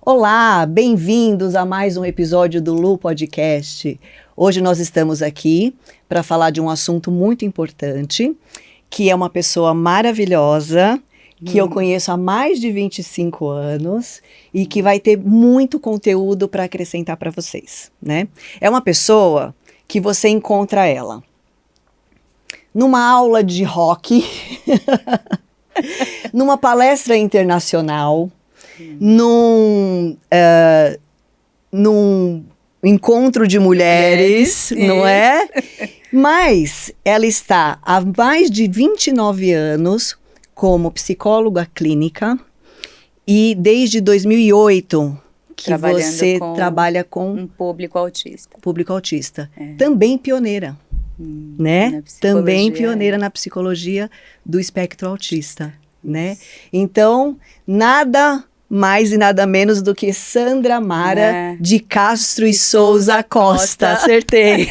Olá, bem-vindos a mais um episódio do Lu Podcast. Hoje nós estamos aqui para falar de um assunto muito importante, que é uma pessoa maravilhosa, que eu conheço há mais de 25 anos e que vai ter muito conteúdo para acrescentar para vocês, né? É uma pessoa que você encontra ela numa aula de rock, numa palestra internacional, num encontro de mulheres, não é? Mas ela está há mais de 29 anos como psicóloga clínica e desde 2008 que você trabalha com um público autista. Também pioneira, né? Também pioneira na psicologia do espectro autista, né? Então, nada mais e nada menos do que Sandra Mara de Castro e Souza Costa. Acertei.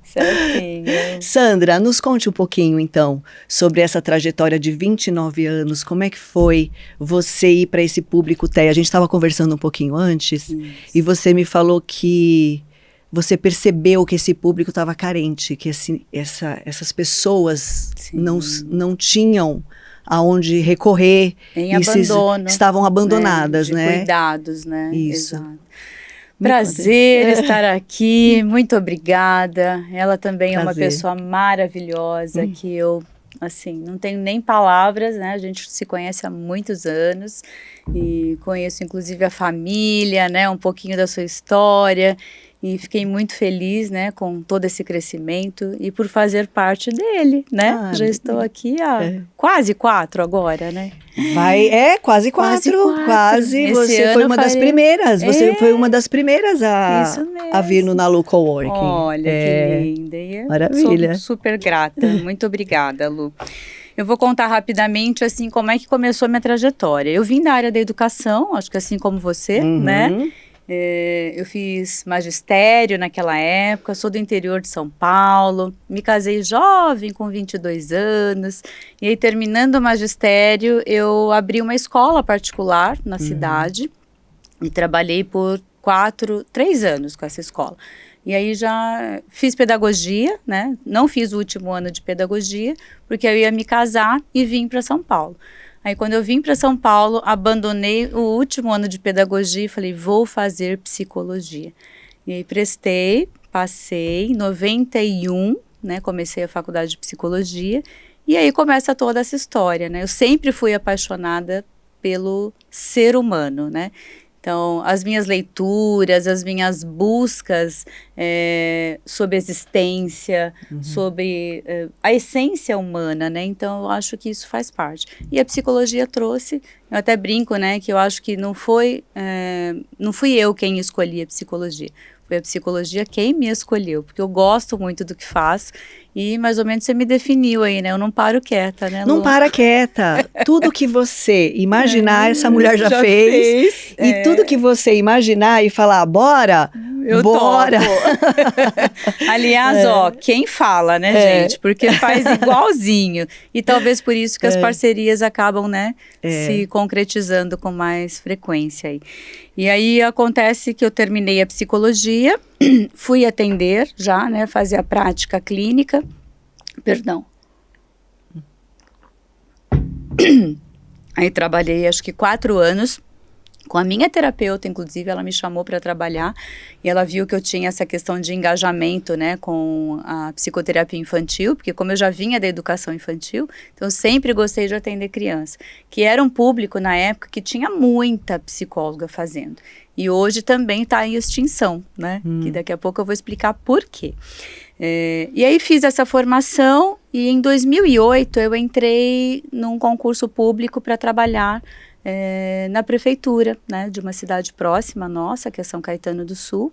Certinho. Sandra, nos conte um pouquinho, então, sobre essa trajetória de 29 anos. Como é que foi você ir para esse público TEA? A gente estava conversando um pouquinho antes e você me falou que você percebeu que esse público estava carente, que essas pessoas não tinham aonde recorrer. Em abandono. Estavam abandonadas, né? De cuidados, né? Isso. Exato. Prazer estar aqui, muito obrigada. Ela também é uma pessoa maravilhosa que eu, assim, não tenho nem palavras, né? A gente se conhece há muitos anos e conheço inclusive a família, né? Um pouquinho da sua história. E fiquei muito feliz, né, com todo esse crescimento e por fazer parte dele, né? Já estou aqui há quase 4 agora, né? Quase 4. Você foi uma das primeiras. Você foi uma das primeiras a vir no Nalu Coworking. Olha, que linda. Maravilha. Sou super grata. Muito obrigada, Lu. Eu vou contar rapidamente, assim, como é que começou a minha trajetória. Eu vim da área da educação, acho que assim como você, né? Eu fiz magistério naquela época, sou do interior de São Paulo, me casei jovem, com 22 anos, e aí terminando o magistério, eu abri uma escola particular na cidade e trabalhei por 3 anos com essa escola. E aí já fiz pedagogia, né? Não fiz o último ano de pedagogia, porque eu ia me casar e vim para São Paulo. Aí quando eu vim para São Paulo, abandonei o último ano de pedagogia e falei, vou fazer psicologia. E aí passei, em 91, né, comecei a faculdade de psicologia, e aí começa toda essa história, né? Eu sempre fui apaixonada pelo ser humano, né? Então, as minhas leituras, as minhas buscas sobre a existência, sobre a essência humana, né? Então, eu acho que isso faz parte. E a psicologia trouxe, eu até brinco, né? Que eu acho que não fui eu quem escolhi a psicologia. Foi a psicologia quem me escolheu, porque eu gosto muito do que faço e mais ou menos você me definiu aí, né? Eu não paro quieta, né, Lu? Não para quieta. Tudo que você imaginar, essa mulher já fez. E tudo que você imaginar e falar, bora, bora. Aliás, quem fala, né, gente? Porque faz igualzinho. E talvez por isso que as parcerias acabam, né, se concretizando com mais frequência aí. E aí acontece que eu terminei a psicologia, fui atender já, né, fazer a prática clínica, Aí trabalhei acho que 4 anos com a minha terapeuta, inclusive, ela me chamou para trabalhar e ela viu que eu tinha essa questão de engajamento, né, com a psicoterapia infantil, porque como eu já vinha da educação infantil, então eu sempre gostei de atender criança, que era um público na época que tinha muita psicóloga fazendo. E hoje também está em extinção, né, que daqui a pouco eu vou explicar por quê. E aí fiz essa formação e em 2008 eu entrei num concurso público para trabalhar na prefeitura, né, de uma cidade próxima nossa, que é São Caetano do Sul,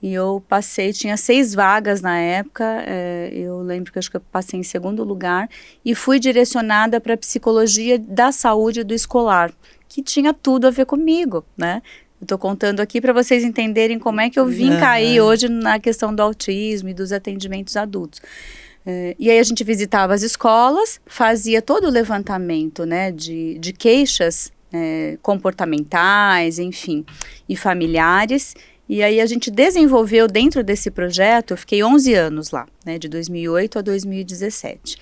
e eu passei, tinha 6 vagas na época, eu lembro que acho que eu passei em 2º lugar, e fui direcionada para a psicologia da saúde do escolar, que tinha tudo a ver comigo, né. Eu estou contando aqui para vocês entenderem como é que eu vim cair hoje na questão do autismo e dos atendimentos adultos. E aí a gente visitava as escolas, fazia todo o levantamento, né, de queixas comportamentais, enfim, e familiares. E aí a gente desenvolveu dentro desse projeto, eu fiquei 11 anos lá, né, de 2008 a 2017.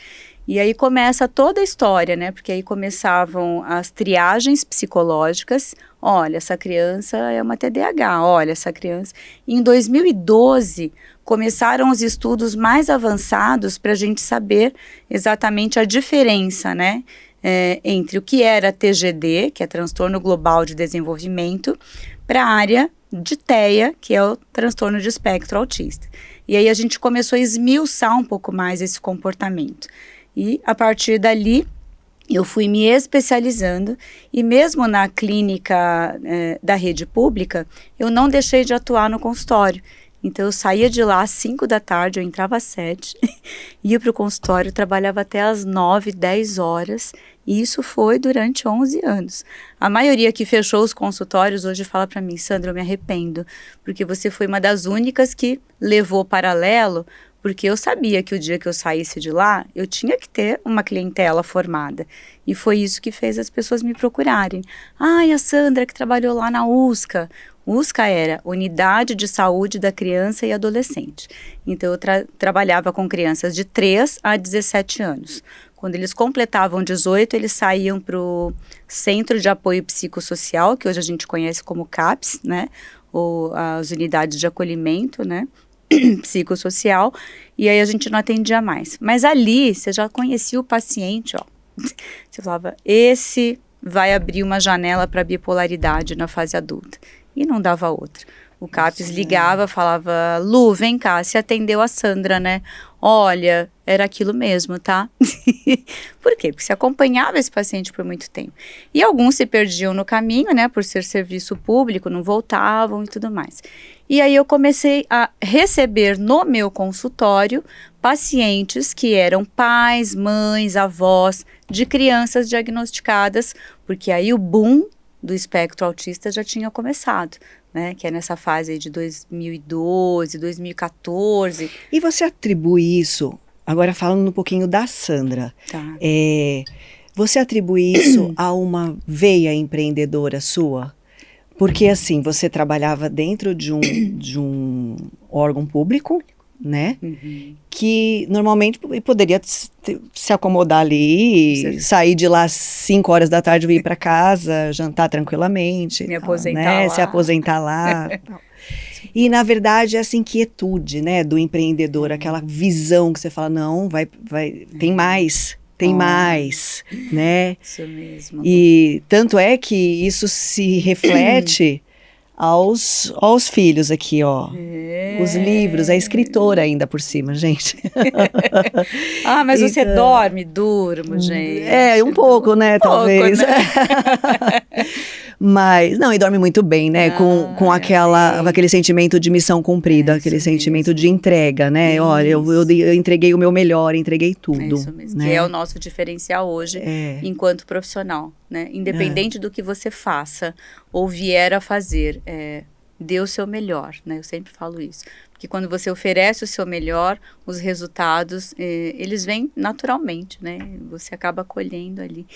E aí começa toda a história, né, porque aí começavam as triagens psicológicas. Olha, essa criança é uma TDAH, olha, essa criança... Em 2012, começaram os estudos mais avançados para a gente saber exatamente a diferença, né, entre o que era TGD, que é Transtorno Global de Desenvolvimento, para a área de TEA, que é o transtorno de espectro autista. E aí a gente começou a esmiuçar um pouco mais esse comportamento. E a partir dali, eu fui me especializando e mesmo na clínica da rede pública, eu não deixei de atuar no consultório. Então eu saía de lá às 5 da tarde, eu entrava às 7, ia para o consultório, trabalhava até às 9, 10 horas, e isso foi durante 11 anos. A maioria que fechou os consultórios hoje fala para mim, Sandra, eu me arrependo, porque você foi uma das únicas que levou paralelo, porque eu sabia que o dia que eu saísse de lá, eu tinha que ter uma clientela formada. E foi isso que fez as pessoas me procurarem. Ai, a Sandra que trabalhou lá na USCA. USCA era Unidade de Saúde da Criança e Adolescente. Então, eu trabalhava com crianças de 3 a 17 anos. Quando eles completavam 18, eles saíam para o Centro de Apoio Psicossocial, que hoje a gente conhece como CAPS, né? Ou as unidades de acolhimento, né? Psicossocial, e aí a gente não atendia mais. Mas ali, você já conhecia o paciente, ó. Você falava, esse vai abrir uma janela para bipolaridade na fase adulta. E não dava outra. O CAPS ligava, falava, Lu, vem cá, você atendeu a Sandra, né? Olha, era aquilo mesmo, tá? Por quê? Porque você acompanhava esse paciente por muito tempo. E alguns se perdiam no caminho, né? Por ser serviço público, não voltavam e tudo mais. E aí eu comecei a receber no meu consultório pacientes que eram pais, mães, avós de crianças diagnosticadas, porque aí o boom do espectro autista já tinha começado, né? Que é nessa fase aí de 2012, 2014. E você atribui isso, agora falando um pouquinho da Sandra, Tá. Você atribui isso a uma veia empreendedora sua? Porque assim, você trabalhava dentro de um órgão público, né? Uhum. Que normalmente poderia se acomodar ali, sair de lá às 5 horas da tarde, ir para casa, jantar tranquilamente. Me tal, aposentar né? lá. Se aposentar lá. Tal. E na verdade essa inquietude, né, do empreendedor, aquela visão que você fala, não, tem mais. Tem mais, né? Isso mesmo. E tanto é que isso se reflete aos filhos aqui, ó. Os livros, a escritora ainda por cima, gente. Ah, mas então, você dorme? Durmo, gente. Um pouco, né, talvez. Né? Mas, não, e dorme muito bem, né, com aquele sentimento de missão cumprida, aquele sentimento de entrega, né, Isso. olha, eu entreguei o meu melhor, entreguei tudo. É isso mesmo, né? que é o nosso diferencial hoje, enquanto profissional, né, independente do que você faça ou vier a fazer, dê o seu melhor, né, eu sempre falo isso. Porque quando você oferece o seu melhor, os resultados, eles vêm naturalmente, né? Você acaba colhendo ali.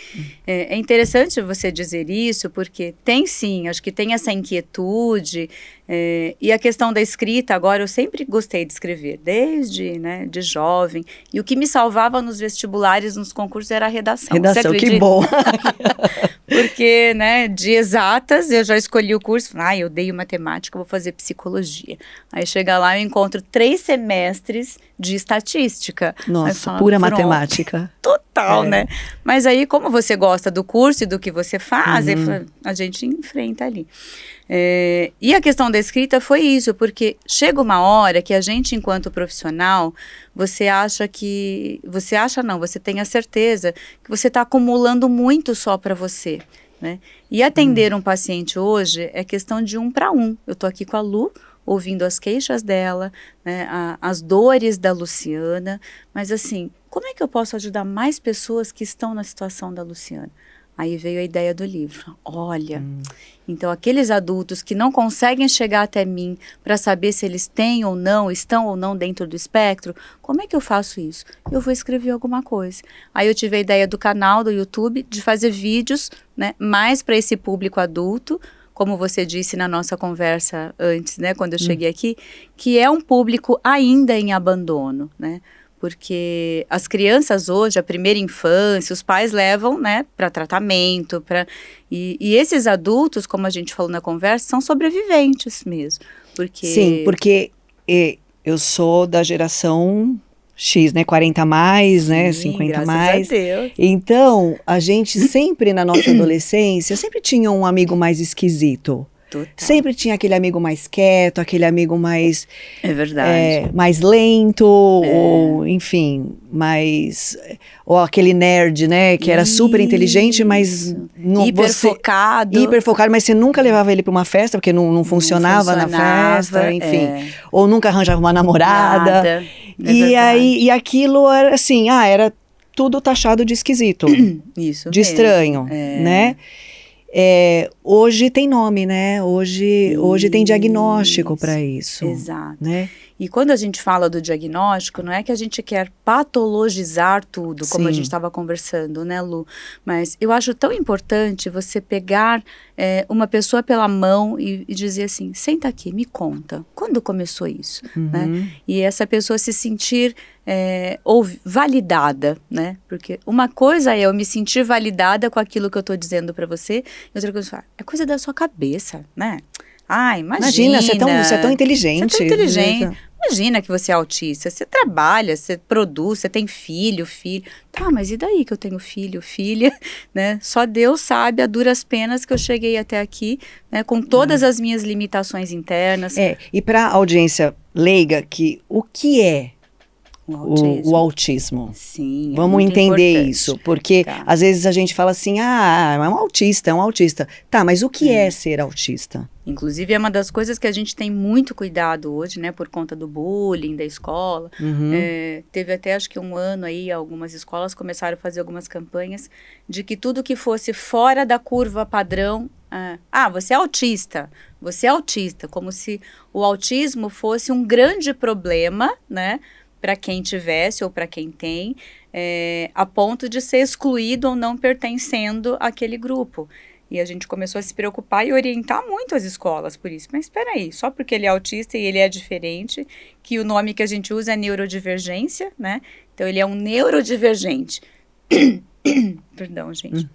É interessante você dizer isso, porque tem sim, acho que tem essa inquietude. E a questão da escrita, agora, eu sempre gostei de escrever, desde de jovem. E o que me salvava nos vestibulares, nos concursos, era a redação. Redação, que bom! Porque, né, de exatas, eu já escolhi o curso, eu odeio matemática, vou fazer psicologia. Aí chega lá, eu encontro 3 semestres de estatística. Nossa, falo, pura matemática. Total, né? Mas aí, como você gosta do curso e do que você faz, a gente enfrenta ali. E a questão da escrita foi isso, porque chega uma hora que a gente, enquanto profissional, você tem a certeza que você está acumulando muito só para você, né? E atender um paciente hoje é questão de 1 para 1. Eu estou aqui com a Lu, ouvindo as queixas dela, né, as dores da Luciana, mas assim, como é que eu posso ajudar mais pessoas que estão na situação da Luciana? Aí veio a ideia do livro. Olha, então aqueles adultos que não conseguem chegar até mim para saber se eles têm ou não, estão ou não dentro do espectro, como é que eu faço isso? Eu vou escrever alguma coisa. Aí eu tive a ideia do canal do YouTube de fazer vídeos, né, mais para esse público adulto, como você disse na nossa conversa antes, né, quando eu cheguei aqui, que é um público ainda em abandono, né? Porque as crianças hoje, a primeira infância, os pais levam, né, para tratamento, e esses adultos, como a gente falou na conversa, são sobreviventes mesmo. Sim, porque eu sou da geração X, né, 40 a mais, né, 50 a mais. Graças a Deus. Então, a gente sempre na nossa adolescência, sempre tinha um amigo mais esquisito. Total. Sempre tinha aquele amigo mais quieto, aquele amigo mais... É verdade. mais lento, ou enfim, mais... Ou aquele nerd, né, que era super inteligente, mas... Hiperfocado. Hiperfocado, mas você nunca levava ele para uma festa, porque não funcionava na festa, enfim. Ou nunca arranjava uma namorada. E aquilo era assim, era tudo taxado de esquisito. Isso de mesmo. Estranho, né? Hoje tem nome, né? Hoje tem diagnóstico para isso. Exato. Né? E quando a gente fala do diagnóstico, não é que a gente quer patologizar tudo, como a gente estava conversando, né, Lu? Mas eu acho tão importante você pegar uma pessoa pela mão e dizer assim, senta aqui, me conta, quando começou isso? Né? E essa pessoa se sentir validada, né? Porque uma coisa é eu me sentir validada com aquilo que eu estou dizendo para você, e outra coisa é coisa da sua cabeça, né? Imagina, você é tão inteligente. Você é tão inteligente. Imagina que você é autista, você trabalha, você produz, você tem filho. Tá, mas e daí que eu tenho filha, né? Só Deus sabe a duras penas que eu cheguei até aqui, né? Com todas as minhas limitações internas. E para a audiência leiga, o que é o autismo? Sim, vamos entender isso, porque às vezes a gente fala assim, é um autista. Tá, mas o que é ser autista? Inclusive é uma das coisas que a gente tem muito cuidado hoje, né, por conta do bullying, da escola. Teve até acho que um ano aí, algumas escolas começaram a fazer algumas campanhas de que tudo que fosse fora da curva padrão, você é autista, como se o autismo fosse um grande problema, né, para quem tivesse ou para quem tem, a ponto de ser excluído ou não pertencendo àquele grupo. E a gente começou a se preocupar e orientar muito as escolas por isso. Mas espera aí, só porque ele é autista e ele é diferente, que o nome que a gente usa é neurodivergência, né? Então, ele é um neurodivergente. Perdão, gente.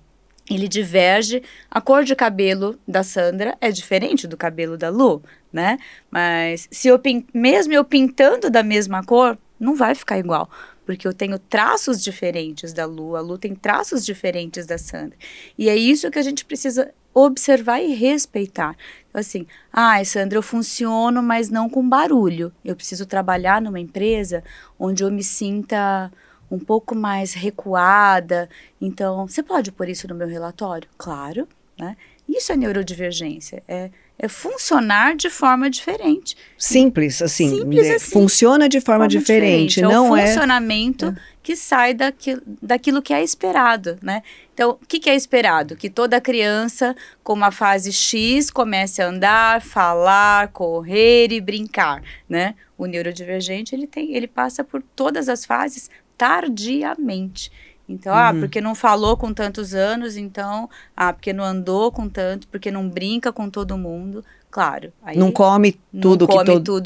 Ele diverge, a cor de cabelo da Sandra é diferente do cabelo da Lu, né? Mas se mesmo eu pintando da mesma cor, não vai ficar igual. Porque eu tenho traços diferentes da Lu, a Lu tem traços diferentes da Sandra. E é isso que a gente precisa observar e respeitar. Então, assim, Sandra, eu funciono, mas não com barulho. Eu preciso trabalhar numa empresa onde eu me sinta um pouco mais recuada. Então, você pode pôr isso no meu relatório? Claro, né? Isso é neurodivergência, é funcionar de forma diferente. Simples, assim. Simples assim. Funciona de forma diferente. Não é o funcionamento que sai daquilo que é esperado, né? Então, o que é esperado? Que toda criança com uma fase X comece a andar, falar, correr e brincar, né? O neurodivergente, ele passa por todas as fases tardiamente. Então, porque não falou com tantos anos, então, porque não andou com tanto, porque não brinca com todo mundo, claro. Aí não come tudo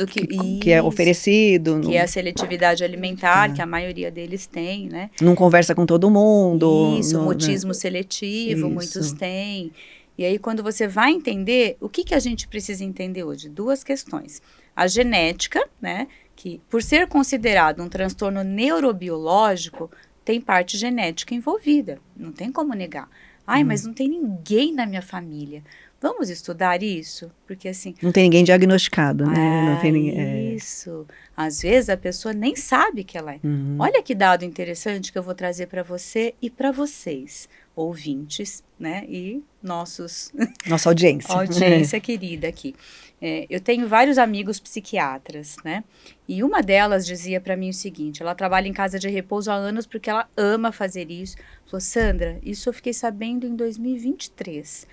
que é oferecido. Que é a seletividade alimentar, que a maioria deles tem, né? Não conversa com todo mundo. Isso, mutismo seletivo, muitos têm. E aí, quando você vai entender, o que a gente precisa entender hoje? Duas questões. A genética, né? Que, por ser considerado um transtorno neurobiológico, tem parte genética envolvida, não tem como negar. Mas não tem ninguém na minha família. Vamos estudar isso? Porque assim... Não tem ninguém diagnosticado, né? Não tem ninguém, Isso. Às vezes a pessoa nem sabe que ela é. Olha que dado interessante que eu vou trazer para você e para vocês, ouvintes, né? E nossa audiência. audiência querida aqui. Eu tenho vários amigos psiquiatras, né? E uma delas dizia para mim o seguinte, ela trabalha em casa de repouso há anos porque ela ama fazer isso. Falou, Sandra, isso eu fiquei sabendo em 2023,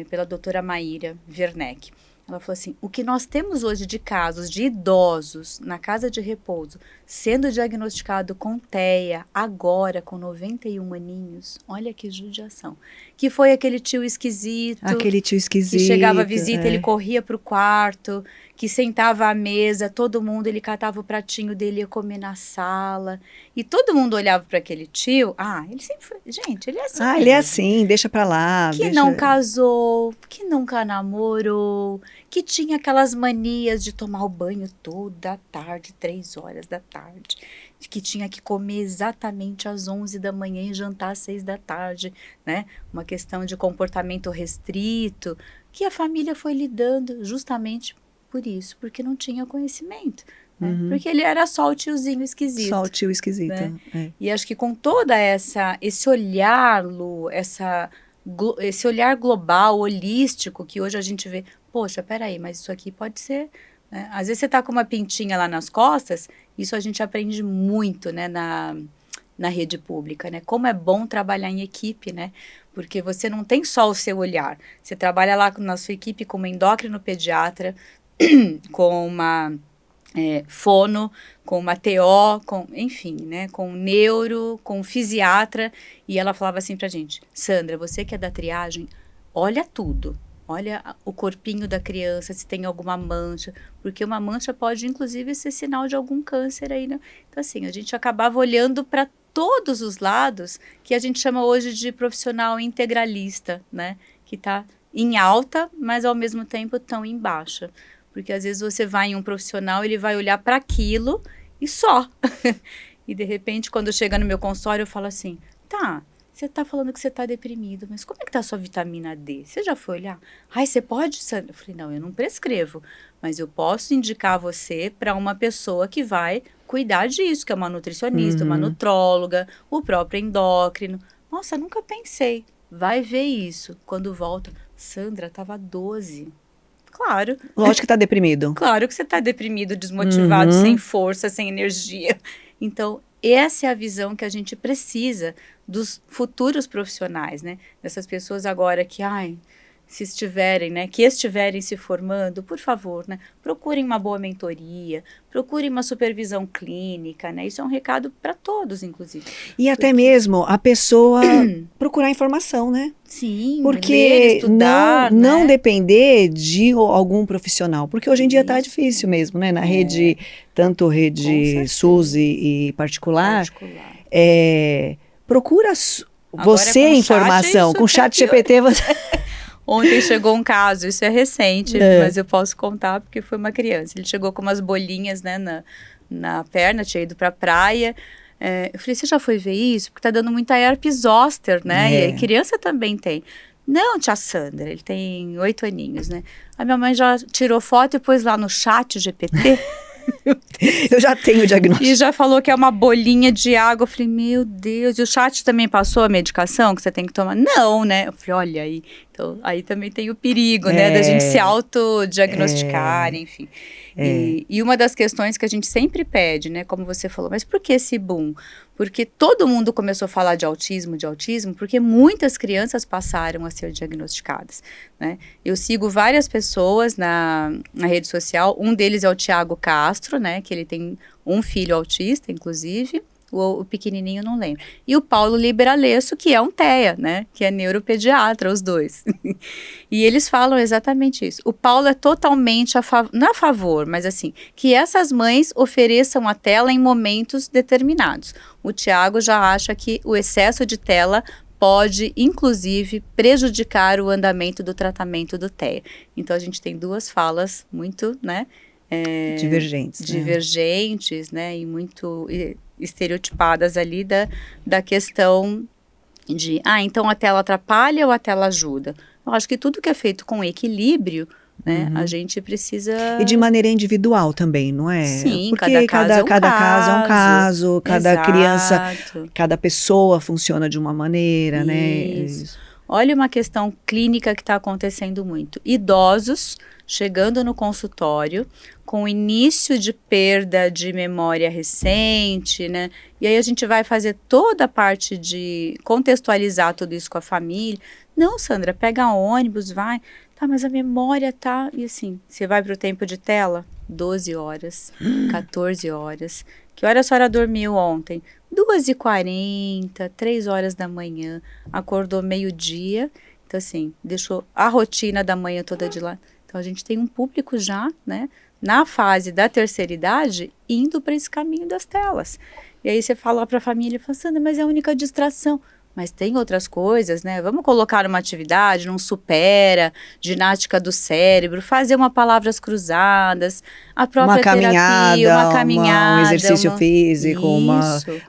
pela doutora Maíra Werneck. Ela falou assim, o que nós temos hoje de casos de idosos na casa de repouso sendo diagnosticado com TEA, agora com 91 aninhos, olha que judiação. Que foi aquele tio esquisito. Aquele tio esquisito. Que chegava a visita, ele corria pro quarto, que sentava à mesa, todo mundo, ele catava o pratinho dele e ia comer na sala. E todo mundo olhava para aquele tio, ele sempre foi, gente, ele é assim. Ele é assim, deixa pra lá. Que não casou, que nunca namorou, que tinha aquelas manias de tomar o banho toda tarde, 3 horas da tarde, que tinha que comer exatamente às 11 da manhã e jantar às 6 da tarde, né? Uma questão de comportamento restrito, que a família foi lidando justamente por isso, porque não tinha conhecimento. Né? Porque ele era só o tiozinho esquisito. Só o tio esquisito. Né? E acho que com toda esse olhar, Lu, esse olhar global, holístico, que hoje a gente vê, poxa, peraí, mas isso aqui pode ser... Né? Às vezes você tá com uma pintinha lá nas costas, isso a gente aprende muito, né, na rede pública, né? Como é bom trabalhar em equipe, né? Porque você não tem só o seu olhar, você trabalha lá na sua equipe com uma endócrino pediatra, com uma... fono, com uma TO, enfim, né, com neuro, com fisiatra, e ela falava assim pra gente, Sandra, você que é da triagem, olha tudo, olha o corpinho da criança, se tem alguma mancha, porque uma mancha pode inclusive ser sinal de algum câncer aí, né? Então assim, a gente acabava olhando para todos os lados, que a gente chama hoje de profissional integralista, né, que tá em alta, mas ao mesmo tempo tão em baixa. Porque às vezes você vai em um profissional, ele vai olhar para aquilo e só. E de repente, quando chega no meu consultório, eu falo assim, tá, você tá falando que você tá deprimido, mas como é que tá a sua vitamina D? Você já foi olhar? Você pode, Sandra? Eu falei, não, eu não prescrevo, mas eu posso indicar você para uma pessoa que vai cuidar disso, que é uma nutricionista, uma nutróloga, o próprio endócrino. Nossa, nunca pensei. Vai ver isso. Quando volta, Sandra, tava 12. Claro. Lógico que tá deprimido. Claro que você tá deprimido, desmotivado, sem força, sem energia. Então, essa é a visão que a gente precisa dos futuros profissionais, né? Dessas pessoas agora que, se estiverem, né? Que estiverem se formando, por favor, né? Procurem uma boa mentoria, procurem uma supervisão clínica, né? Isso é um recado para todos, inclusive. E até mesmo a pessoa procurar informação, né? Sim, porque ler, estudar, não né? depender de algum profissional, porque hoje em dia tá difícil mesmo, né? Na rede, tanto rede SUS e particular. Procura você informação, com o chat GPT você... Ontem chegou um caso, isso é recente, mas eu posso contar porque foi uma criança. Ele chegou com umas bolinhas, né, na perna, tinha ido pra praia. Eu falei, você já foi ver isso? Porque tá dando muita herpes zoster, né? E a criança também tem. Não, tia Sandra, ele tem 8 aninhos, né? A minha mãe já tirou foto e pôs lá no chat GPT. Eu já tenho o diagnóstico. E já falou que é uma bolinha de água. Eu falei, meu Deus. E o chat também passou a medicação que você tem que tomar? Não, né? Eu falei, olha aí. Então, aí também tem o perigo, né? Da gente se autodiagnosticar, enfim. E uma das questões que a gente sempre pede, né? Como você falou, mas por que esse boom? Porque todo mundo começou a falar de autismo, porque muitas crianças passaram a ser diagnosticadas, né? Eu sigo várias pessoas na rede social, um deles é o Tiago Castro, né? Que ele tem um filho autista, inclusive, o pequenininho não lembro. E o Paulo Liberalesso, que é um TEA, né? Que é neuropediatra, os dois. E eles falam exatamente isso. O Paulo é totalmente não a favor, mas assim, que essas mães ofereçam a tela em momentos determinados. O Tiago já acha que o excesso de tela pode, inclusive, prejudicar o andamento do tratamento do TEA. Então, a gente tem duas falas muito, né? Divergentes, né? E muito estereotipadas ali da questão de, então a tela atrapalha ou a tela ajuda? Eu acho que tudo que é feito com equilíbrio, né, a gente precisa... E de maneira individual também, não é? Sim, porque cada caso é um caso, cada criança, Exato. cada pessoa funciona de uma maneira, né? Isso. Olha uma questão clínica que está acontecendo muito. Idosos chegando no consultório com início de perda de memória recente, né? E aí a gente vai fazer toda a parte de contextualizar tudo isso com a família. Não, Sandra, pega ônibus, vai. Tá, mas a memória tá... E assim, você vai para o tempo de tela? 12 horas, 14 horas. Que hora a senhora dormiu ontem? 2h40, 3 horas da manhã. Acordou meio-dia. Então, assim, deixou a rotina da manhã toda de lá. Então, a gente tem um público já, né, na fase da terceira idade, indo para esse caminho das telas. E aí você fala para a família, fala, Sandra, mas é a única distração. Mas tem outras coisas, né? Vamos colocar numa atividade, não supera, ginástica do cérebro, fazer palavras cruzadas, a própria uma caminhada, terapia, uma caminhada. um exercício físico,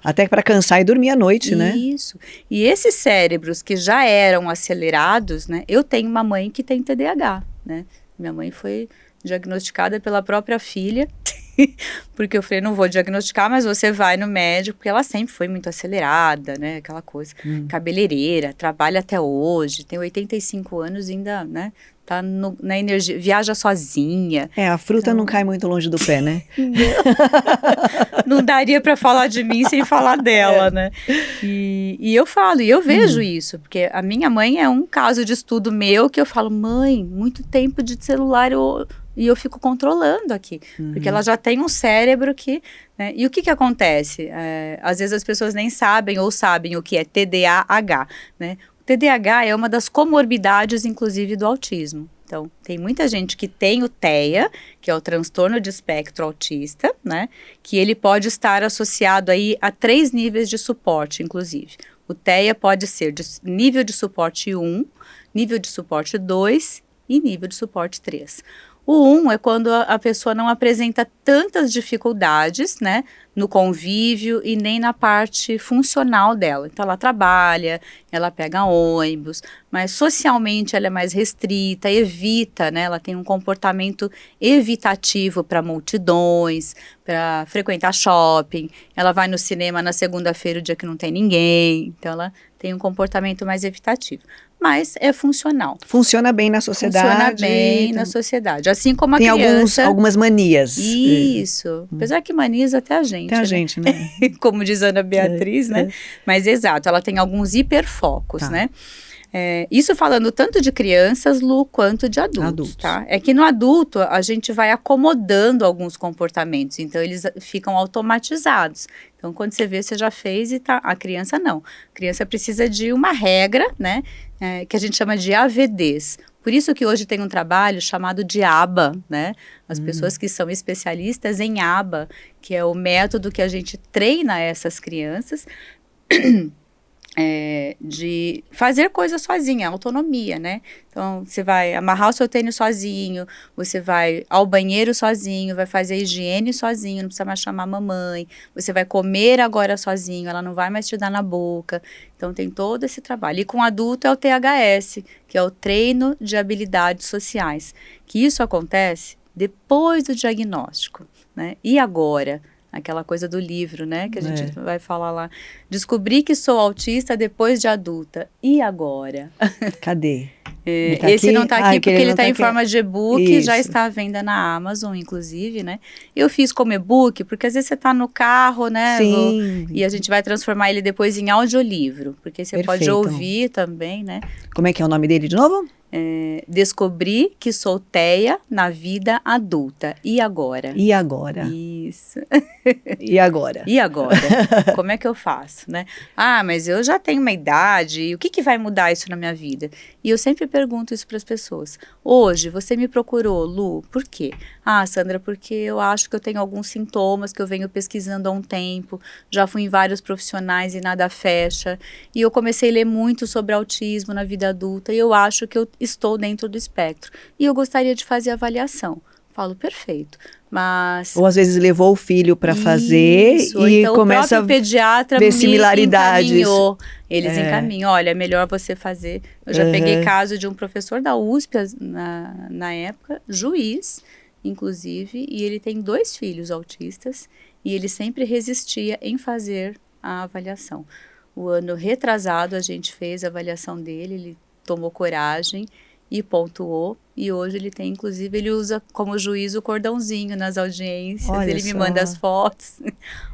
até para cansar e dormir à noite, né? Isso. E esses cérebros que já eram acelerados, né? Eu tenho uma mãe que tem TDAH, né? Minha mãe foi diagnosticada pela própria filha, porque eu falei, não vou diagnosticar, mas você vai no médico, porque ela sempre foi muito acelerada, né, aquela coisa, cabeleireira, trabalha até hoje, tem 85 anos e ainda, né, tá na energia, viaja sozinha. A fruta então, não cai muito longe do pé, né? Não daria para falar de mim sem falar dela, né? E eu falo, e eu vejo isso, porque a minha mãe é um caso de estudo meu que eu falo, mãe, muito tempo de celular e eu fico controlando aqui, porque ela já tem um cérebro que... Né, e o que acontece? Às vezes as pessoas nem sabem ou sabem o que é TDAH, né? O TDAH é uma das comorbidades, inclusive, do autismo. Então, tem muita gente que tem o TEA, que é o transtorno de espectro autista, né? Que ele pode estar associado aí a 3 níveis de suporte, inclusive. O TEA pode ser de nível de suporte 1, nível de suporte 2 e nível de suporte 3. O 1 é quando a pessoa não apresenta tantas dificuldades, né, no convívio e nem na parte funcional dela. Então, ela trabalha, ela pega ônibus, mas socialmente ela é mais restrita, evita, né, ela tem um comportamento evitativo para multidões, para frequentar shopping, ela vai no cinema na segunda-feira, o dia que não tem ninguém, então ela tem um comportamento mais evitativo. Mas é funcional. Funciona bem na sociedade. Funciona bem na sociedade. Assim como a tem criança... algumas manias. Isso. Apesar que manias até a gente. Até a gente, né? Como diz Ana Beatriz, né? Mas exato, ela tem alguns hiperfocos, né? Isso falando tanto de crianças, Lu, quanto de adultos, tá? É que no adulto a gente vai acomodando alguns comportamentos, então eles ficam automatizados. Então, quando você vê, você já fez e tá. A criança não. A criança precisa de uma regra, né? Que a gente chama de AVDs. Por isso que hoje tem um trabalho chamado de ABA, né? As pessoas que são especialistas em ABA, que é o método que a gente treina essas crianças de fazer coisas sozinha, autonomia, né? Então, você vai amarrar o seu tênis sozinho, você vai ao banheiro sozinho, vai fazer higiene sozinho, não precisa mais chamar a mamãe, você vai comer agora sozinho, ela não vai mais te dar na boca. Então, tem todo esse trabalho. E com adulto é o THS, que é o treino de habilidades sociais, que isso acontece depois do diagnóstico, né? E agora? Aquela coisa do livro, né? Que a gente vai falar lá. Descobri que sou autista depois de adulta. E agora? Cadê? Esse aqui? Não está aqui porque ele está em forma de e-book. Isso. Já está à venda na Amazon, inclusive, né? Eu fiz como e-book porque às vezes você está no carro, né? Sim. E a gente vai transformar ele depois em audiolivro. Porque você pode ouvir também, né? Como é que é o nome dele de novo? Descobri que sou TEA na vida adulta. E agora? E agora? Isso. E agora? E agora? Como é que eu faço, né? Ah, mas eu já tenho uma idade, o que vai mudar isso na minha vida? E eu sempre pergunto isso para as pessoas. Hoje, você me procurou, Lu, por quê? Ah, Sandra, porque eu acho que eu tenho alguns sintomas que eu venho pesquisando há um tempo, já fui em vários profissionais e nada fecha, e eu comecei a ler muito sobre autismo na vida adulta, e eu acho que eu estou dentro do espectro, e eu gostaria de fazer avaliação. Falo, perfeito. Mas... Ou às vezes levou o filho para fazer e então começa o próprio pediatra ver similaridades. encaminhou. Eles encaminham, olha, é melhor você fazer. Eu já peguei caso de um professor da USP na época, juiz, inclusive, e ele tem 2 filhos autistas e ele sempre resistia em fazer a avaliação. O ano retrasado a gente fez a avaliação dele, ele tomou coragem e pontuou, e hoje ele tem, inclusive, ele usa como juiz o cordãozinho nas audiências, Olha ele me só. manda as fotos.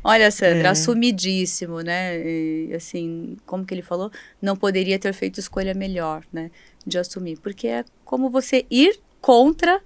Olha, Sandra, assumidíssimo, né? E, assim, como que ele falou? Não poderia ter feito escolha melhor, né? De assumir, porque é como você ir contra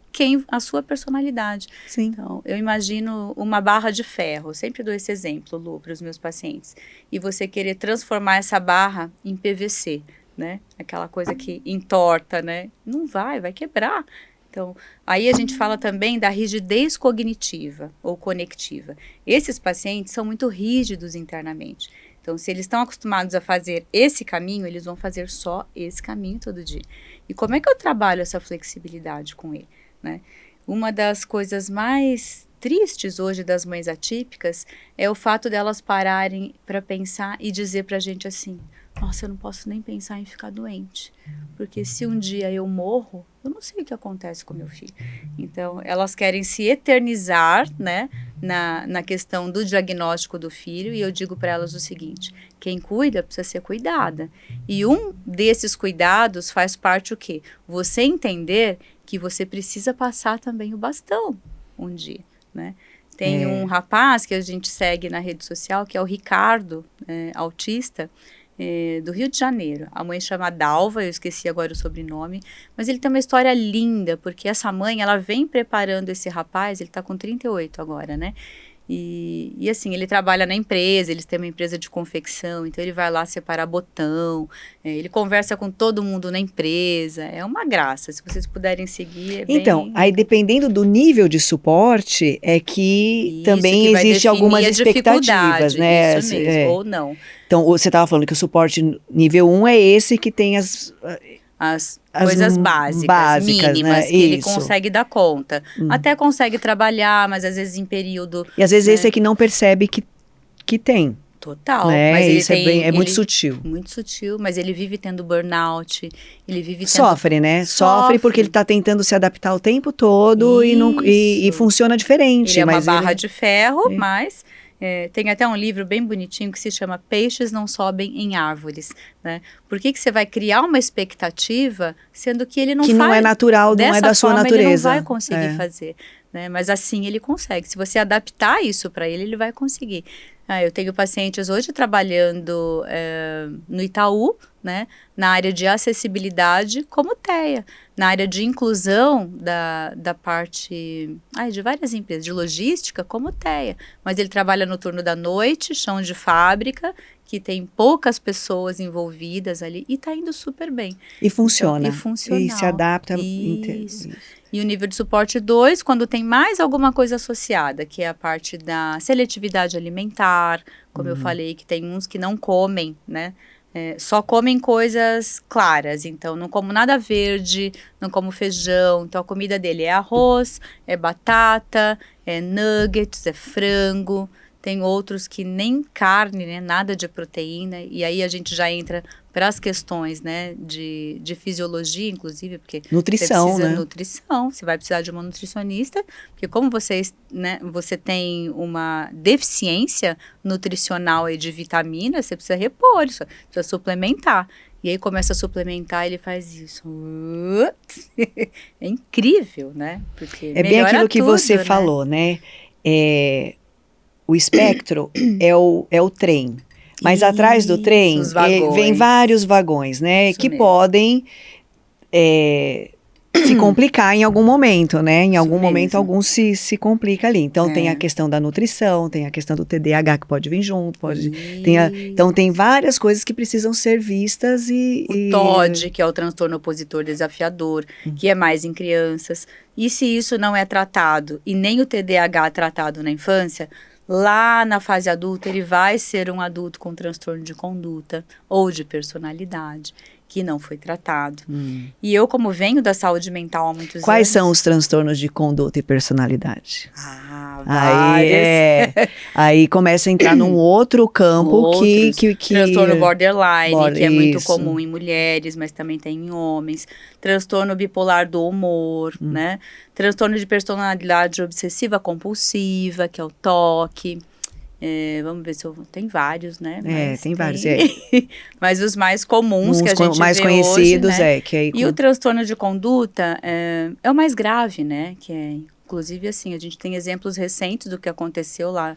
a sua personalidade. Sim. Então, eu imagino uma barra de ferro, eu sempre dou esse exemplo, Lu, para os meus pacientes, e você querer transformar essa barra em PVC, né? Aquela coisa que entorta, né? Não vai quebrar. Então, aí a gente fala também da rigidez cognitiva ou conectiva. Esses pacientes são muito rígidos internamente. Então, se eles estão acostumados a fazer esse caminho, eles vão fazer só esse caminho todo dia. E como é que eu trabalho essa flexibilidade com ele, né? Uma das coisas mais tristes hoje das mães atípicas é o fato delas pararem para pensar e dizer para a gente assim: nossa, eu não posso nem pensar em ficar doente, porque se um dia eu morro, eu não sei o que acontece com meu filho. Então, elas querem se eternizar, né, na questão do diagnóstico do filho, e eu digo para elas o seguinte: quem cuida precisa ser cuidada. E um desses cuidados faz parte o quê? Você entender que você precisa passar também o bastão um dia, né? Tem um rapaz que a gente segue na rede social, que é o Ricardo, autista, do Rio de Janeiro. A mãe chama Dalva, eu esqueci agora o sobrenome, mas ele tem uma história linda, porque essa mãe, ela vem preparando esse rapaz, ele está com 38 agora, né? E assim, ele trabalha na empresa, eles têm uma empresa de confecção, então ele vai lá separar botão, ele conversa com todo mundo na empresa, é uma graça, se vocês puderem seguir, Então, bem... aí dependendo do nível de suporte, é que Isso, também que vai existe algumas definir a expectativas, dificuldade, né? isso mesmo, ou não. Então, você estava falando que o suporte nível 1 é esse que tem as coisas básicas, mínimas, né? que ele consegue dar conta. Até consegue trabalhar, mas às vezes em período... E às vezes né? esse é que não percebe que tem. Total. Né? Mas ele isso é muito sutil. Muito sutil, mas ele vive tendo burnout, ele vive tendo... Sofre, né? Sofre porque ele está tentando se adaptar o tempo todo e funciona diferente. Ele é uma mas barra de ferro, mas... tem até um livro bem bonitinho que se chama Peixes Não Sobem em Árvores, né? Por que você vai criar uma expectativa, sendo que ele não faz... Que não é natural, não é da sua natureza. Ele não vai conseguir fazer, né? Mas assim ele consegue. Se você adaptar isso para ele, ele vai conseguir. Eu tenho pacientes hoje trabalhando no Itaú, né, na área de acessibilidade como TEA, na área de inclusão da parte de várias empresas, de logística como TEA, mas ele trabalha no turno da noite, chão de fábrica, que tem poucas pessoas envolvidas ali e está indo super bem. E funciona. Então, e funcional. E se adapta. Isso. E o nível de suporte 2, quando tem mais alguma coisa associada, que é a parte da seletividade alimentar, como eu falei, que tem uns que não comem, né? Só comem coisas claras, então não como nada verde, não como feijão, então a comida dele é arroz, é batata, é nuggets, é frango. Tem outros que nem carne, né, nada de proteína, e aí a gente já entra para as questões, né, de fisiologia, inclusive, porque nutrição, você precisa né? Nutrição, você vai precisar de uma nutricionista, porque como você tem uma deficiência nutricional e de vitaminas, você precisa repor isso, precisa suplementar. E aí começa a suplementar, ele faz isso. É incrível, né? Porque é bem aquilo que tudo, você né? falou, né? O espectro é o trem. Mas atrás do trem vem vários vagões, né? Isso que mesmo. podem se complicar em algum momento, né? Em algum momento, algum se complica ali. Então, tem a questão da nutrição, tem a questão do TDAH que pode vir junto, então tem várias coisas que precisam ser vistas o TOD, que é o transtorno opositor desafiador, que é mais em crianças. E se isso não é tratado, e nem o TDAH é tratado na infância, lá na fase adulta ele vai ser um adulto com transtorno de conduta ou de personalidade, que não foi tratado. E eu, como venho da saúde mental há muitos anos... Quais são os transtornos de conduta e personalidade? Vários. Aí começa a entrar num outro campo que transtorno borderline, que é muito isso. comum em mulheres, mas também tem em homens. Transtorno bipolar do humor, né? Transtorno de personalidade obsessiva compulsiva, que é o TOC. Vamos ver se eu... Tem vários, né? Mas tem vários. Mas os mais comuns que a gente mais vê conhecidos, hoje, né? que aí... E o transtorno de conduta é o mais grave, né? Que é, inclusive, assim, a gente tem exemplos recentes do que aconteceu lá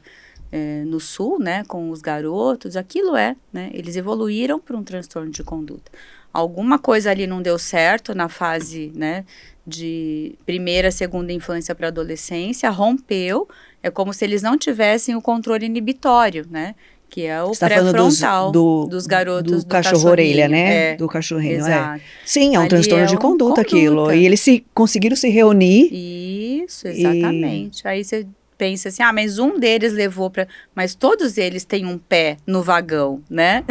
no Sul, né? Com os garotos. Aquilo né? Eles evoluíram para um transtorno de conduta. Alguma coisa ali não deu certo na fase, né? De primeira, segunda infância para adolescência, rompeu. É como se eles não tivessem o controle inibitório, né? Que é o pré-frontal dos garotos do cachorro-orelha, né? Do cachorrinho, exato. Sim, é um transtorno de conduta aquilo. E eles conseguiram se reunir. Isso, exatamente. Aí você pensa assim, mas um deles levou para... Mas todos eles têm um pé no vagão, né?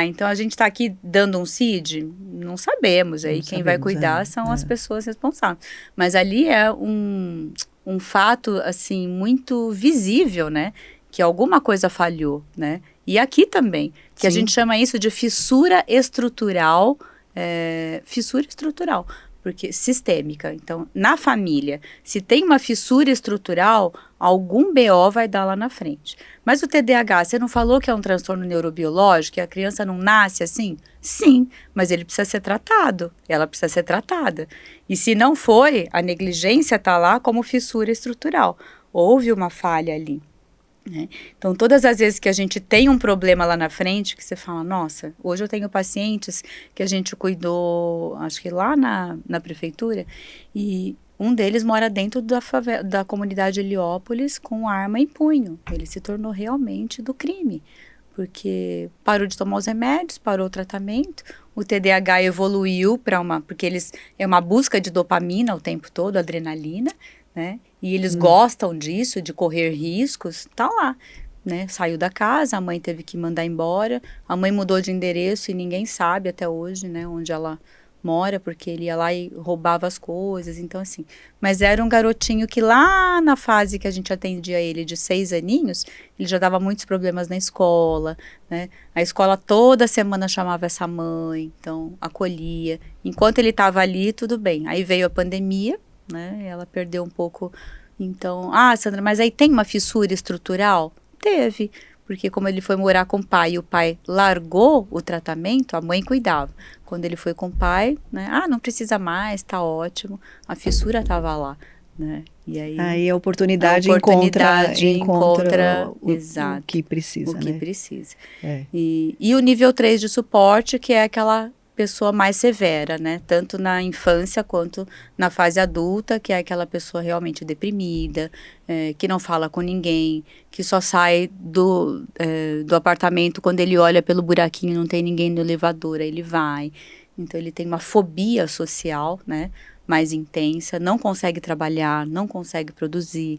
Então a gente está aqui dando um CID? Não sabemos. Aí quem vai cuidar são as pessoas responsáveis. Mas ali é um fato, assim, muito visível, né? Que alguma coisa falhou, né? E aqui também, que a gente chama isso de fissura estrutural, porque sistêmica. Então, na família, se tem uma fissura estrutural, algum BO vai dar lá na frente. Mas o TDAH, você não falou que é um transtorno neurobiológico, que a criança não nasce assim? Sim, mas ele precisa ser tratado, ela precisa ser tratada. E se não foi, a negligência está lá como fissura estrutural. Houve uma falha ali. Né? Então, todas as vezes que a gente tem um problema lá na frente, que você fala, nossa, hoje eu tenho pacientes que a gente cuidou, acho que lá na prefeitura, e um deles mora dentro da comunidade Heliópolis com arma em punho. Ele se tornou realmente do crime, porque parou de tomar os remédios, parou o tratamento, o TDAH evoluiu porque é uma busca de dopamina o tempo todo, adrenalina, né? E eles gostam disso, de correr riscos, tá lá, né? Saiu da casa, a mãe teve que mandar embora, a mãe mudou de endereço e ninguém sabe até hoje, né, onde ela mora, porque ele ia lá e roubava as coisas, então assim. Mas era um garotinho que lá na fase que a gente atendia ele, de 6 aninhos, ele já dava muitos problemas na escola, né? A escola toda semana chamava essa mãe, então acolhia. Enquanto ele estava ali, tudo bem. Aí veio a pandemia, né? Ela perdeu um pouco. Então, Sandra, mas aí tem uma fissura estrutural? Teve, porque como ele foi morar com o pai e o pai largou o tratamento, a mãe cuidava. Quando ele foi com o pai, né? Não precisa mais, tá ótimo. A fissura estava lá, né? E aí a oportunidade encontra exato, o que precisa, o que né? precisa. E o nível 3 de suporte, que é aquela pessoa mais severa, né? Tanto na infância quanto na fase adulta, que é aquela pessoa realmente deprimida, que não fala com ninguém, que só sai do apartamento quando ele olha pelo buraquinho, não tem ninguém no elevador, aí ele vai. Então ele tem uma fobia social, né? Mais intensa, não consegue trabalhar, não consegue produzir.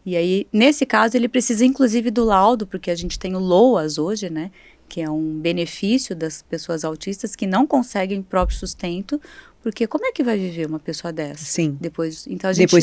E aí, nesse caso, ele precisa inclusive do laudo, porque a gente tem o LOAS hoje, né? Que é um benefício das pessoas autistas que não conseguem próprio sustento, porque como é que vai viver uma pessoa dessa? Sim. Depois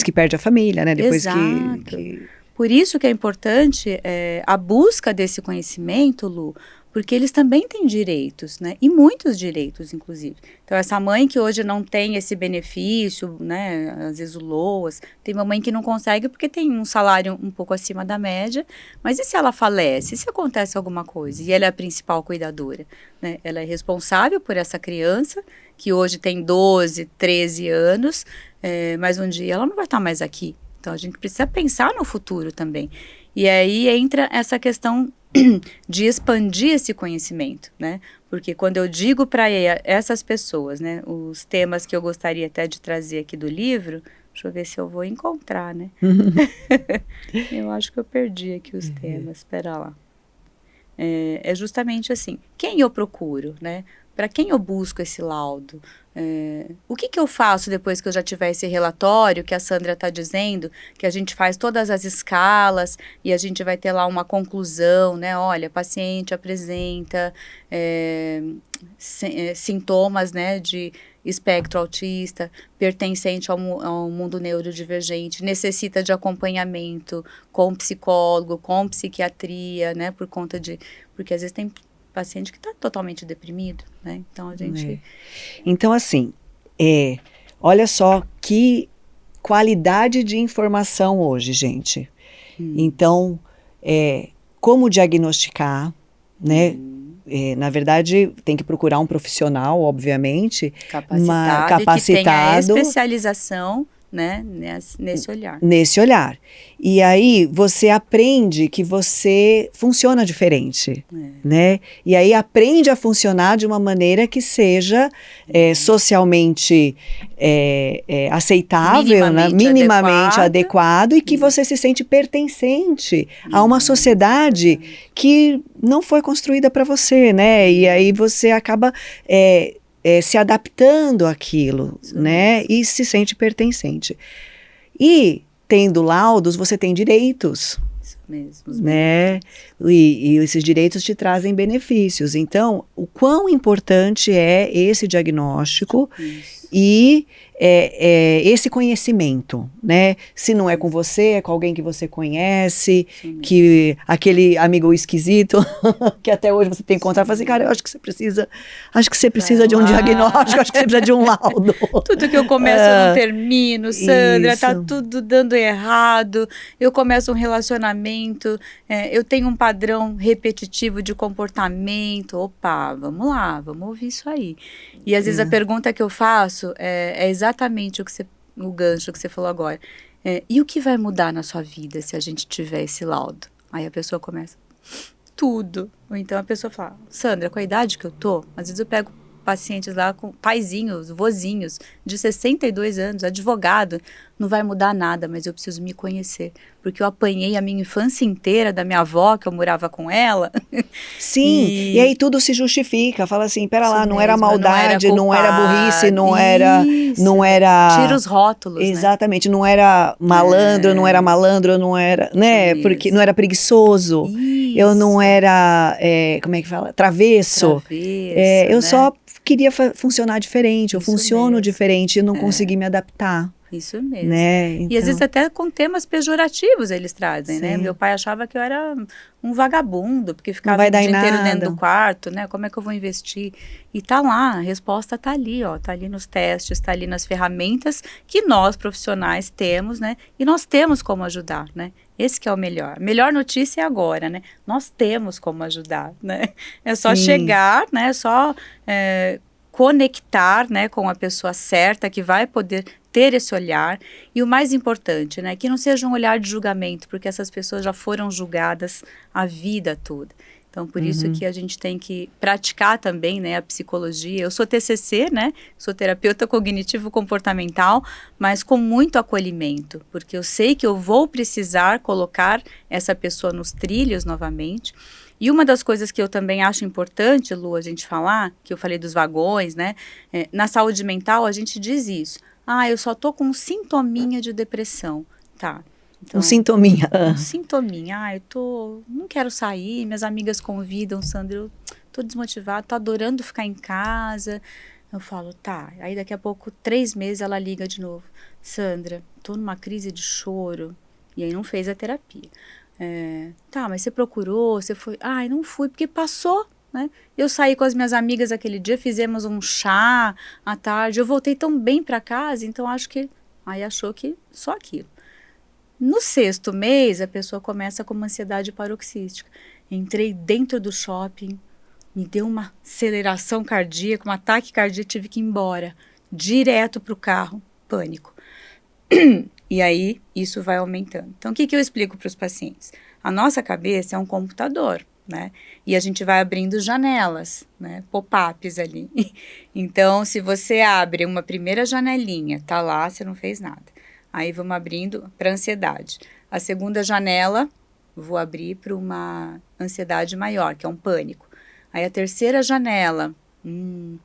que perde a família, né? Depois Exato. que... Por isso que é importante a busca desse conhecimento, Lu, porque eles também têm direitos, né? E muitos direitos, inclusive. Então, essa mãe que hoje não tem esse benefício, né? Às vezes o LOAS, tem uma mãe que não consegue porque tem um salário um pouco acima da média, mas e se ela falece? E se acontece alguma coisa? E ela é a principal cuidadora, né? Ela é responsável por essa criança, que hoje tem 12, 13 anos, mas um dia ela não vai estar mais aqui. Então, a gente precisa pensar no futuro também. E aí entra essa questão de expandir esse conhecimento, né? Porque quando eu digo para essas pessoas, né, os temas que eu gostaria até de trazer aqui do livro, deixa eu ver se eu vou encontrar, né? Eu acho que eu perdi aqui os temas, espera lá. É justamente assim, quem eu procuro, né? para quem eu busco esse laudo? O que eu faço depois que eu já tiver esse relatório que a Sandra está dizendo, que a gente faz todas as escalas e a gente vai ter lá uma conclusão, né? Olha, paciente apresenta sintomas, né, de espectro autista, pertencente ao mundo neurodivergente, necessita de acompanhamento com psicólogo, com psiquiatria, né, porque às vezes tem paciente que está totalmente deprimido, né, então a gente... Então, assim, olha só que qualidade de informação hoje, gente. Então, como diagnosticar, né, na verdade, tem que procurar um profissional, obviamente, capacitado. Que tenha a especialização, né, nesse olhar. Nesse olhar. E aí, você aprende que você funciona diferente, né? E aí, aprende a funcionar de uma maneira que seja socialmente aceitável, minimamente adequado e que você se sente pertencente a uma sociedade que não foi construída para você, né? E aí, você acaba... se adaptando àquilo, né? E se sente pertencente. E, tendo laudos, você tem direitos. Isso mesmo. Né? E esses direitos te trazem benefícios. Então, o quão importante é esse diagnóstico e esse conhecimento, né? Se não é com você, é com alguém que você conhece, que aquele amigo esquisito que até hoje você tem que encontrar, fala assim, cara, eu acho que você precisa de um diagnóstico, acho que você precisa de um laudo. Tudo que eu começo eu não termino, Sandra, tá tudo dando errado, eu começo um relacionamento, eu tenho um padrão repetitivo de comportamento, opa, vamos lá, vamos ouvir isso aí. E às vezes a pergunta que eu faço é exatamente o gancho que você falou agora. E o que vai mudar na sua vida se a gente tiver esse laudo? Aí a pessoa começa, tudo. Ou então a pessoa fala, Sandra, com a idade que eu tô, às vezes eu pego pacientes lá com paizinhos, vozinhos, de 62 anos, advogado, não vai mudar nada, mas eu preciso me conhecer, porque eu apanhei a minha infância inteira da minha avó, que eu morava com ela. Sim, e aí tudo se justifica, fala assim, pera lá, não era maldade, não era burrice, não era... Tira os rótulos, exatamente, né? Não era malandro, não era, né, porque não era preguiçoso, eu não era, como é que fala, travesso, eu só queria funcionar diferente, eu funciono diferente e não consegui me adaptar. Isso mesmo. Né? Então... E às vezes até com temas pejorativos eles trazem, né? Meu pai achava que eu era um vagabundo, porque ficava o dia inteiro dentro do quarto, né? Como é que eu vou investir? E tá lá, a resposta tá ali, ó. Tá ali nos testes, tá ali nas ferramentas que nós profissionais temos, né? E nós temos como ajudar, né? Esse que é o melhor. A melhor notícia é agora, né? Nós temos como ajudar, né? É só chegar, né? É só conectar, né, com a pessoa certa que vai poder ter esse olhar. E o mais importante, né, que não seja um olhar de julgamento, porque essas pessoas já foram julgadas a vida toda. Então, por isso que a gente tem que praticar também, né, a psicologia. Eu sou TCC, né, sou terapeuta cognitivo-comportamental, mas com muito acolhimento, porque eu sei que eu vou precisar colocar essa pessoa nos trilhos novamente. E uma das coisas que eu também acho importante, Lu, a gente falar, que eu falei dos vagões, né, na saúde mental a gente diz isso. Ah, eu só tô com um sintominha de depressão, tá. Então, um sintominha. Um sintominha. Não quero sair, minhas amigas convidam, Sandra, eu tô desmotivada, tô adorando ficar em casa. Eu falo, tá. Aí daqui a pouco, 3 meses, ela liga de novo. Sandra, tô numa crise de choro. E aí não fez a terapia. Tá, mas você procurou, você foi... Ai, não fui, porque passou, né? Eu saí com as minhas amigas aquele dia, fizemos um chá à tarde, eu voltei tão bem pra casa, então acho que... Aí achou que só aquilo. No 6º mês, a pessoa começa com uma ansiedade paroxística. Entrei dentro do shopping, me deu uma aceleração cardíaca, um ataque cardíaco, tive que ir embora, direto pro carro, pânico. E aí, isso vai aumentando. Então, o que eu explico para os pacientes? A nossa cabeça é um computador, né? E a gente vai abrindo janelas, né? Pop-ups ali. Então, se você abre uma primeira janelinha, tá lá, você não fez nada. Aí, vamos abrindo para ansiedade. A segunda janela, vou abrir para uma ansiedade maior, que é um pânico. Aí, a terceira janela, um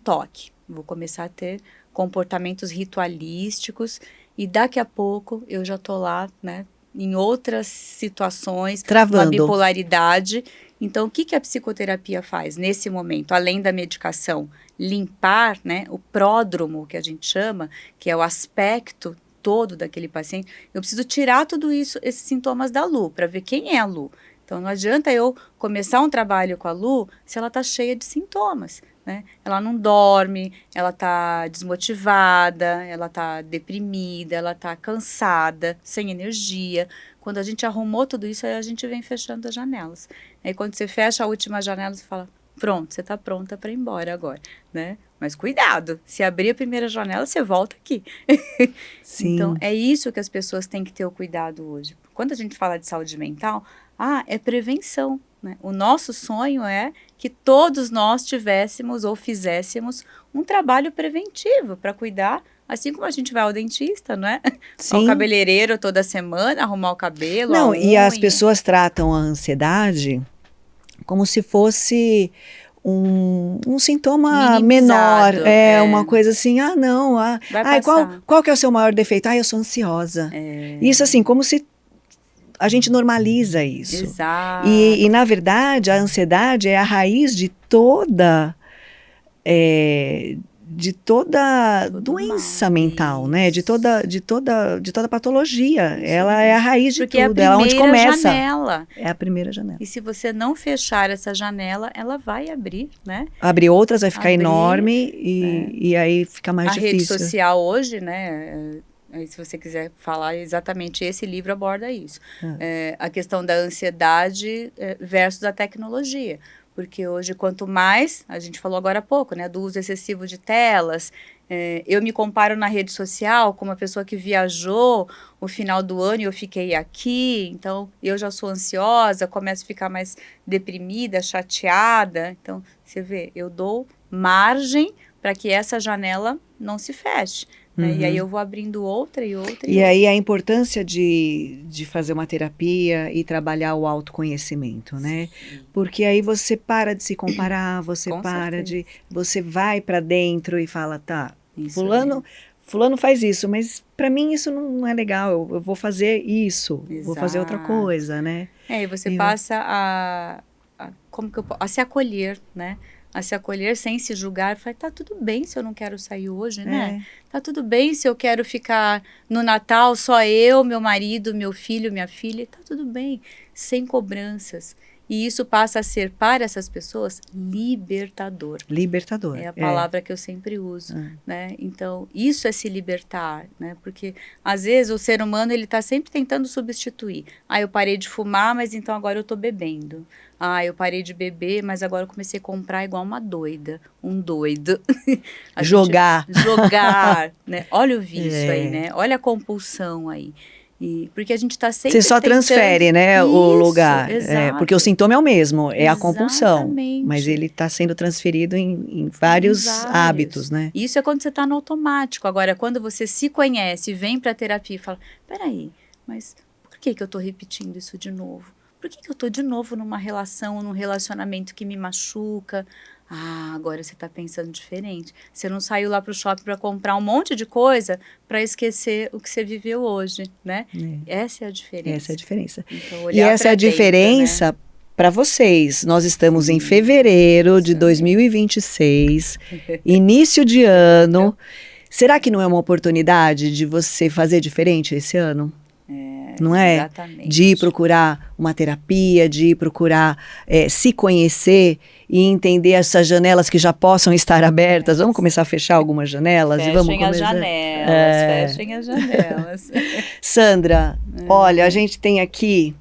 toque. Vou começar a ter comportamentos ritualísticos e daqui a pouco eu já tô lá, né, em outras situações, Travando. uma bipolaridade. Então, o que a psicoterapia faz nesse momento, além da medicação? Limpar, né, o pródromo, que a gente chama, que é o aspecto todo daquele paciente. Eu preciso tirar tudo isso, esses sintomas da Lu, para ver quem é a Lu. Então, não adianta eu começar um trabalho com a Lu se ela está cheia de sintomas, né? Ela não dorme, ela está desmotivada, ela está deprimida, ela está cansada, sem energia. Quando a gente arrumou tudo isso, aí a gente vem fechando as janelas. Aí quando você fecha a última janela, você fala, pronto, você está pronta para ir embora agora, né? Mas cuidado, se abrir a primeira janela, você volta aqui. Sim. Então, é isso que as pessoas têm que ter o cuidado hoje. Quando a gente fala de saúde mental, é prevenção, né? O nosso sonho é que todos nós tivéssemos ou fizéssemos um trabalho preventivo para cuidar, assim como a gente vai ao dentista, não é? Sim. Ao cabeleireiro toda semana, arrumar o cabelo, Não, a e as unha. pessoas tratam a ansiedade como se fosse um sintoma Minimizado, menor, uma coisa assim, não, Vai passar. qual que é o seu maior defeito? Eu sou ansiosa. Isso assim, como se a gente normaliza isso. Exato. E na verdade, a ansiedade é a raiz de toda doença mal, mental, isso. né? De toda patologia. Ela é a raiz de Porque tudo, é a ela é onde primeira começa. janela. É a primeira janela. E se você não fechar essa janela, ela vai abrir, né? Abrir outras vai ficar Abrir, enorme e aí fica mais difícil. A rede social hoje, né? Se você quiser falar exatamente, esse livro aborda isso. A questão da ansiedade versus a tecnologia. Porque hoje, quanto mais, a gente falou agora há pouco, né? Do uso excessivo de telas. Eu me comparo na rede social com uma pessoa que viajou o final do ano e eu fiquei aqui. Então, eu já sou ansiosa, começo a ficar mais deprimida, chateada. Então, você vê, eu dou margem para que essa janela não se feche. Né? E aí eu vou abrindo outra e outra. E aí a importância de fazer uma terapia e trabalhar o autoconhecimento, né? Porque aí você para de se comparar, você você vai para dentro e fala, tá, fulano faz isso, mas para mim isso não é legal, eu vou fazer isso, vou fazer outra coisa, né? E você passa a se acolher, né? A se acolher sem se julgar, falar, tá tudo bem se eu não quero sair hoje, né? Tá tudo bem se eu quero ficar no Natal só eu, meu marido, meu filho, minha filha, tá tudo bem, sem cobranças. E isso passa a ser, para essas pessoas, libertador. Libertador. É a palavra que eu sempre uso, né? Então, isso é se libertar, né? Porque, às vezes, o ser humano, ele tá sempre tentando substituir. Eu parei de fumar, mas então agora eu tô bebendo. Eu parei de beber, mas agora eu comecei a comprar igual uma doida, um doido. Jogar, né? Olha o vício aí, né? Olha a compulsão aí. Porque a gente está sempre Você só transfere, né, o lugar. Porque o sintoma é o mesmo, é a compulsão. Mas ele está sendo transferido em vários hábitos, né? Isso é quando você está no automático. Agora, quando você se conhece, vem para a terapia e fala, peraí, mas por que eu estou repetindo isso de novo? Por que eu estou de novo numa relação, num relacionamento que me machuca? Agora você está pensando diferente. Você não saiu lá para o shopping para comprar um monte de coisa para esquecer o que você viveu hoje, né? Essa é a diferença. Essa é a diferença. Então, e essa é a diferença, né, para vocês. Nós estamos em fevereiro de 2026, início de ano. Será que não é uma oportunidade de você fazer diferente esse ano? Não é? Exatamente. De ir procurar uma terapia, de ir procurar se conhecer e entender essas janelas que já possam estar abertas. Vamos começar a fechar algumas janelas? Fechem as janelas, fechem as janelas. Sandra, olha, a gente tem aqui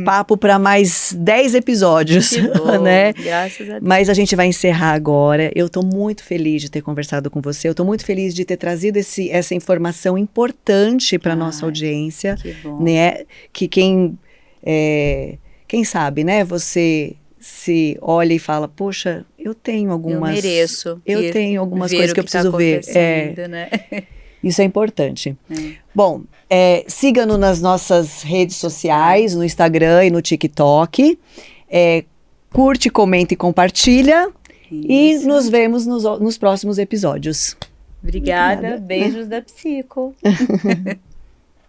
papo para mais 10 episódios, que bom, né? Graças a Deus. Mas a gente vai encerrar agora. Eu estou muito feliz de ter conversado com você. Eu estou muito feliz de ter trazido essa informação importante para nossa audiência, que bom. Né? Que quem sabe, né? Você se olha e fala, poxa, eu tenho algumas... Eu tenho algumas coisas que eu preciso ver. Né? Isso é importante. Bom, siga-nos nas nossas redes sociais, no Instagram e no TikTok. Curte, comenta e compartilha. Isso. E nos vemos nos próximos episódios. Obrigada. Beijos da Psico.